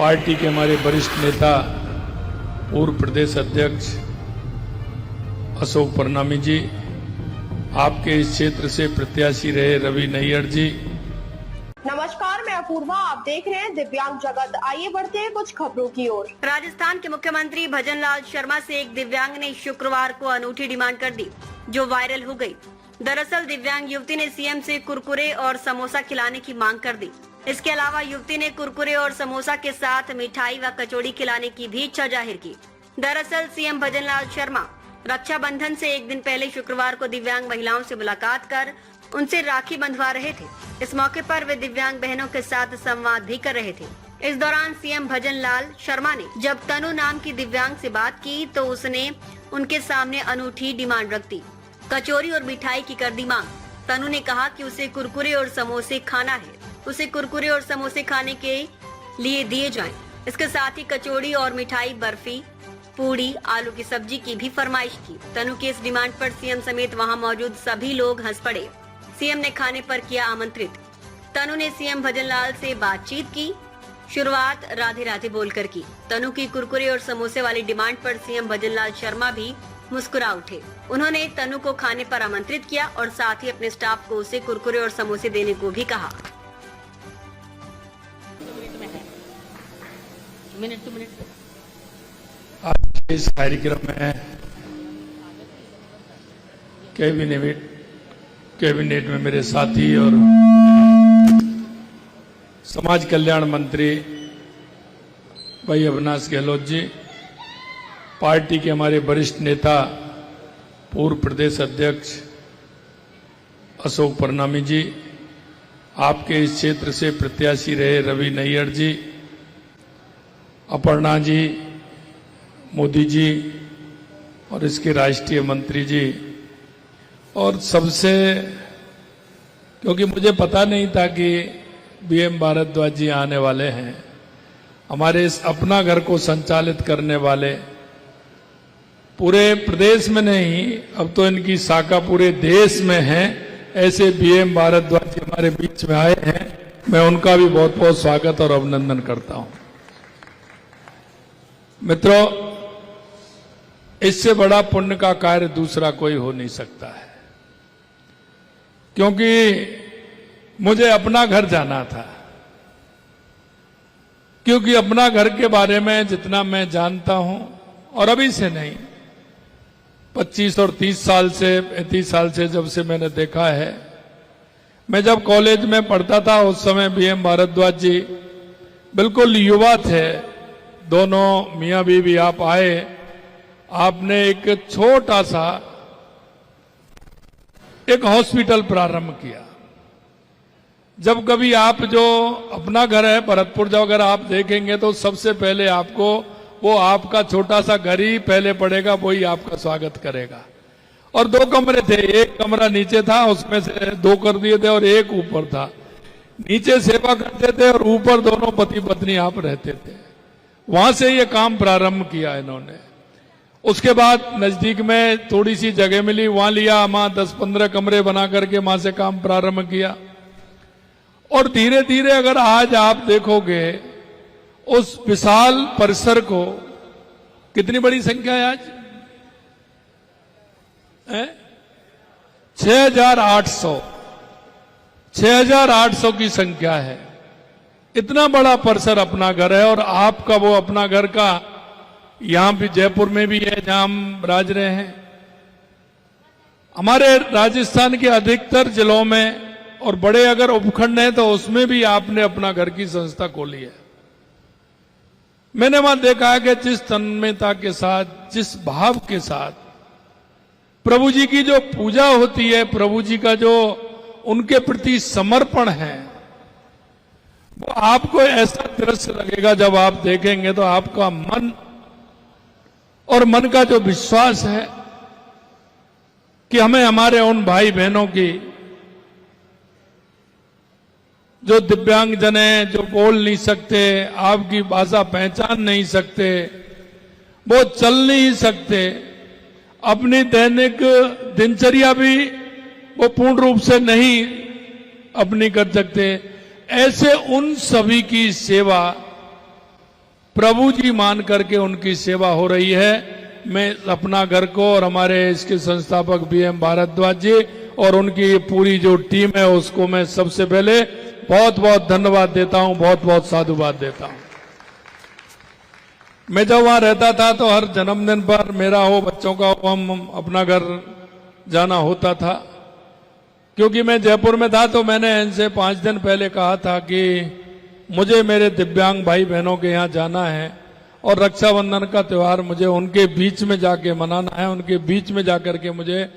Party के हमारे वरिष्ठ नेता पूर्व प्रदेश अध्यक्ष अशोक परनामी जी, आपके इस क्षेत्र से प्रत्याशी रहे रवि नैयर जी। नमस्कार, मैं अपूर्वा, आप देख रहे हैं दिव्यांग जगत। आइए बढ़ते हैं कुछ खबरों की ओर। राजस्थान के मुख्यमंत्री भजनलाल शर्मा से एक दिव्यांग ने शुक्रवार को अनूठी डिमांड कर दी, जो वायरल हो गई। दरअसल दिव्यांग युवती ने सीएम से कुरकुरे और समोसा खिलाने की मांग कर दी। इसके अलावा युवती ने कुरकुरे और समोसा के साथ मिठाई व कचौड़ी खिलाने की भी इच्छा जाहिर की। दरअसल सीएम भजनलाल शर्मा रक्षाबंधन से एक दिन पहले शुक्रवार को दिव्यांग महिलाओं से मुलाकात कर उनसे राखी बंधवा रहे थे। इस मौके पर वे दिव्यांग बहनों के साथ संवाद भी कर रहे थे। इस दौरान सीएम भजनलाल शर्मा ने जब तनु नाम की दिव्यांग से बात की तो उसने उनके सामने अनूठी डिमांड रख दी। कचौरी और मिठाई की कर दी मांग। तनु ने कहा कि उसे कुरकुरे और समोसे खाना है, उसे कुरकुरे और समोसे खाने के लिए दिए जाएं। इसके साथ ही कचौड़ी और मिठाई, बर्फी, पूड़ी, आलू की सब्जी की भी फरमाइश की। तनु की इस डिमांड पर सीएम समेत वहां मौजूद सभी लोग हंस पड़े। सीएम ने खाने पर किया आमंत्रित। तनु ने सीएम भजनलाल से बातचीत की। शुरुआत राधे राधे बोलकर की। तनु की कुरकुरे और समोसे वाली डिमांड पर सीएम भजनलाल शर्मा भी मुस्कुरा उठे। उन्होंने तनु को खाने पर आमंत्रित किया और साथ ही अपने स्टाफ को उसे कुरकुरे और समोसे देने को भी कहा। आज इस कार्यक्रम में कैबिनेट में मेरे साथी और समाज कल्याण मंत्री भाई अविनाश गहलोत जी, पार्टी के हमारे वरिष्ठ नेता पूर्व प्रदेश अध्यक्ष अशोक परनामी जी, आपके इस क्षेत्र से प्रत्याशी रहे रवि नैयर जी, अपर्णा जी, मोदी जी और इसके राष्ट्रीय मंत्री जी, और सबसे, क्योंकि मुझे पता नहीं था कि बीएम भारद्वाज जी आने वाले हैं, हमारे इस अपना घर को संचालित करने वाले, पूरे प्रदेश में नहीं अब तो इनकी शाखा पूरे देश में है, ऐसे बीएम भारद्वाज जी हमारे बीच में आए हैं। मैं उनका भी बहुत बहुत स्वागत और अभिनंदन करता हूं। मित्रों, इससे बड़ा पुण्य का कार्य दूसरा कोई हो नहीं सकता है, क्योंकि मुझे अपना घर जाना था, क्योंकि अपना घर के बारे में जितना मैं जानता हूं, और अभी से नहीं 25 और 30 साल से 35 साल से जब से मैंने देखा है। मैं जब कॉलेज में पढ़ता था उस समय बीएम भारद्वाज जी बिल्कुल युवा थे। दोनों मियां बीवी आप आए, आपने एक छोटा सा एक हॉस्पिटल प्रारंभ किया। जब कभी आप जो अपना घर है भरतपुर, जब अगर आप देखेंगे तो सबसे पहले आपको वो आपका छोटा सा घर ही पहले पड़ेगा, वही आपका स्वागत करेगा। और 2 कमरे थे, एक कमरा नीचे था, उसमें से 2 कर दिए थे और एक ऊपर था। नीचे सेवा करते थे और ऊपर दोनों पति पत्नी आप रहते थे। वहां से ये काम प्रारंभ किया इन्होंने। उसके बाद नजदीक में थोड़ी सी जगह मिली, वहां लिया, वहां 10-15 कमरे बना करके वहां से काम प्रारंभ किया। और धीरे धीरे अगर आज आप देखोगे उस विशाल परिसर को, कितनी बड़ी संख्या है आज? 6,800 की संख्या है। इतना बड़ा परिसर अपना घर है। और आपका वो अपना घर का यहां भी जयपुर में भी है जहां हम राज रहे हैं। हमारे राजस्थान के अधिकतर जिलों में और बड़े अगर उपखंड हैं तो उसमें भी आपने अपना घर की संस्था खोली है। मैंने वहां देखा है कि जिस तन्मयता के साथ, जिस भाव के साथ प्रभु जी की जो पूजा होती है, प्रभु जी का जो उनके प्रति समर्पण है, वो आपको ऐसा दृश्य लगेगा जब आप देखेंगे तो आपका मन और मन का जो विश्वास है कि हमें हमारे उन भाई बहनों की जो दिव्यांग जन हैं, जो बोल नहीं सकते, आपकी भाषा पहचान नहीं सकते, वो चल नहीं सकते, अपनी दैनिक दिनचर्या भी वो पूर्ण रूप से नहीं अपनी कर सकते, ऐसे उन सभी की सेवा प्रभु जी मान करके उनकी सेवा हो रही है। मैं अपना घर को और हमारे इसके संस्थापक BM भारद्वाज जी और उनकी पूरी जो टीम है उसको मैं सबसे पहले बहुत बहुत धन्यवाद देता हूं, बहुत बहुत साधुवाद देता हूं। मैं जब वहां रहता था तो हर जन्मदिन पर मेरा हो, बच्चों का हो, हम अपना घर जाना होता था। क्योंकि मैं जयपुर में था तो मैंने इनसे 5 दिन पहले कहा था कि मुझे मेरे दिव्यांग भाई बहनों के यहाँ जाना है और रक्षाबंधन का त्योहार मुझे उनके बीच में जाके मनाना है, उनके बीच में जाकर के मुझे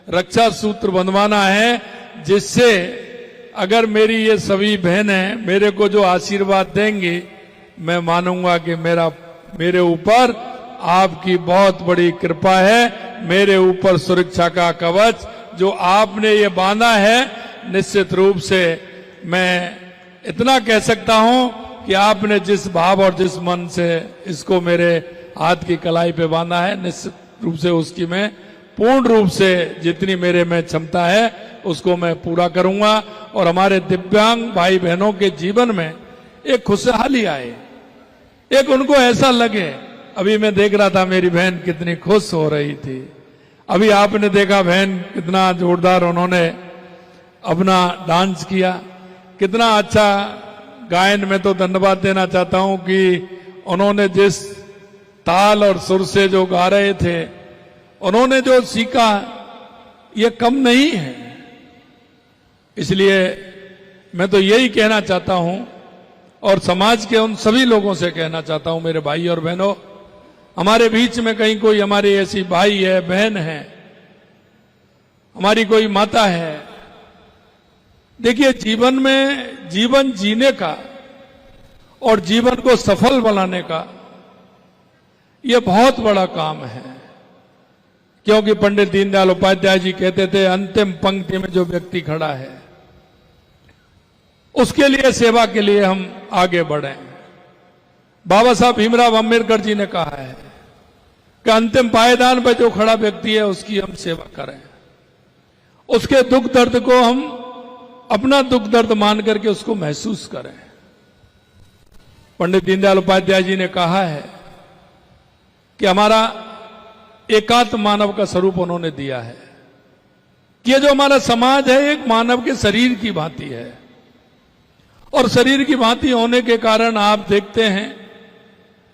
रक्षा सूत्र बंधवाना है, जिससे अगर मेरी ये सभी बहनें मेरे को जो आशीर्वाद देंगी, मैं मानूंगा कि मेरे ऊपर आपकी बहुत बड़ी कृपा है, मेरे ऊपर सुरक्षा का कवच जो आपने ये बांधा है। निश्चित रूप से मैं इतना कह सकता हूं कि आपने जिस भाव और जिस मन से इसको मेरे हाथ की कलाई पे बांधा है, निश्चित रूप से उसकी मैं पूर्ण रूप से जितनी मेरे में क्षमता है उसको मैं पूरा करूंगा और हमारे दिव्यांग भाई बहनों के जीवन में एक खुशहाली आए, एक उनको ऐसा लगे। अभी मैं देख रहा था मेरी बहन कितनी खुश हो रही थी। अभी आपने देखा बहन कितना जोरदार उन्होंने अपना डांस किया, कितना अच्छा गायन। में तो धन्यवाद देना चाहता हूं कि उन्होंने जिस ताल और सुर से जो गा रहे थे, उन्होंने जो सीखा ये कम नहीं है। इसलिए मैं तो यही कहना चाहता हूं और समाज के उन सभी लोगों से कहना चाहता हूं, मेरे भाई और बहनों, हमारे बीच में कहीं कोई हमारी ऐसी भाई है, बहन है, हमारी कोई माता है। देखिए, जीवन में जीवन जीने का और जीवन को सफल बनाने का यह बहुत बड़ा काम है। क्योंकि पंडित दीनदयाल उपाध्याय जी कहते थे, अंतिम पंक्ति में जो व्यक्ति खड़ा है उसके लिए सेवा के लिए हम आगे बढ़े। बाबा साहब भीमराव अम्बेडकर जी ने कहा है कि अंतिम पायदान पर जो खड़ा व्यक्ति है उसकी हम सेवा करें, उसके दुख दर्द को हम अपना दुख दर्द मान करके उसको महसूस करें। पंडित दीनदयाल उपाध्याय जी ने कहा है कि हमारा एकात्म मानव का स्वरूप उन्होंने दिया है कि ये जो हमारा समाज है एक मानव के शरीर की भांति है और शरीर की भांति होने के कारण आप देखते हैं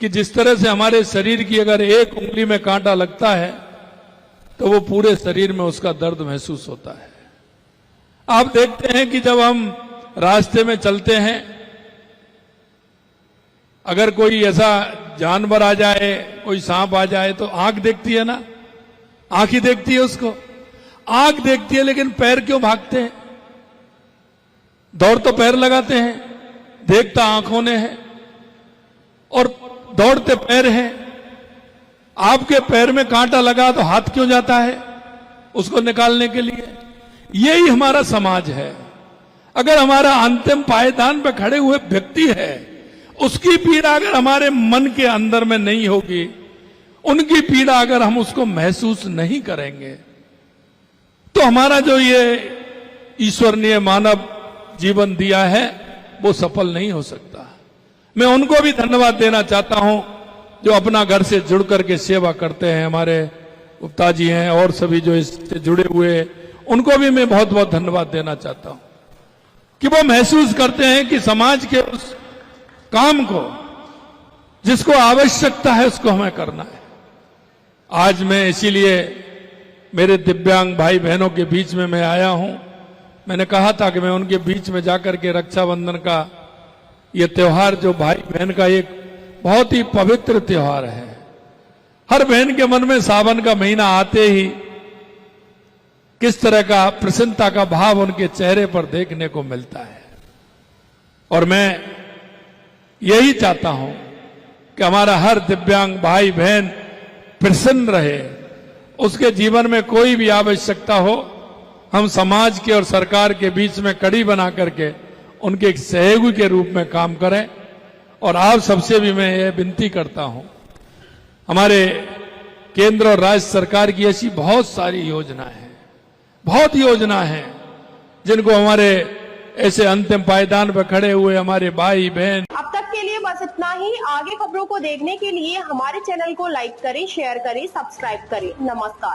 कि जिस तरह से हमारे शरीर की अगर एक उंगली में कांटा लगता है तो वो पूरे शरीर में उसका दर्द महसूस होता है। आप देखते हैं कि जब हम रास्ते में चलते हैं, अगर कोई ऐसा जानवर आ जाए, कोई सांप आ जाए तो आंख देखती है ना, आंख ही देखती है उसको, आंख देखती है, लेकिन पैर क्यों भागते हैं? दौड़ तो पैर लगाते हैं, देखता आंखों ने है और दौड़ते पैर हैं। आपके पैर में कांटा लगा तो हाथ क्यों जाता है उसको निकालने के लिए? यही हमारा समाज है। अगर हमारा अंतिम पायदान पर खड़े हुए व्यक्ति है, उसकी पीड़ा अगर हमारे मन के अंदर में नहीं होगी, उनकी पीड़ा अगर हम उसको महसूस नहीं करेंगे, तो हमारा जो ये ईश्वर ने मानव जीवन दिया है वो सफल नहीं हो सकता। मैं उनको भी धन्यवाद देना चाहता हूं जो अपना घर से जुड़ करके सेवा करते हैं। हमारे गुप्ता जी हैं और सभी जो इससे जुड़े हुए, उनको भी मैं बहुत बहुत धन्यवाद देना चाहता हूं कि वो महसूस करते हैं कि समाज के उस काम को जिसको आवश्यकता है उसको हमें करना है। आज मैं इसीलिए मेरे दिव्यांग भाई बहनों के बीच में मैं आया हूं। मैंने कहा था कि मैं उनके बीच में जाकर के रक्षाबंधन का ये त्योहार जो भाई बहन का एक बहुत ही पवित्र त्योहार है। हर बहन के मन में सावन का महीना आते ही किस तरह का प्रसन्नता का भाव उनके चेहरे पर देखने को मिलता है। और मैं यही चाहता हूं कि हमारा हर दिव्यांग भाई बहन प्रसन्न रहे, उसके जीवन में कोई भी आवश्यकता हो, हम समाज के और सरकार के बीच में कड़ी बना करके उनके एक सहयोगी के रूप में काम करें। और आप सबसे भी मैं ये विनती करता हूं, हमारे केंद्र और राज्य सरकार की ऐसी बहुत सारी योजनाएं हैं, बहुत योजना हैं जिनको हमारे ऐसे अंतिम पायदान पर खड़े हुए हमारे भाई बहन। अब तक के लिए बस इतना। इतना ही। आगे खबरों को देखने के लिए हमारे चैनल को लाइक करें, शेयर करें, सब्सक्राइब करें। नमस्कार।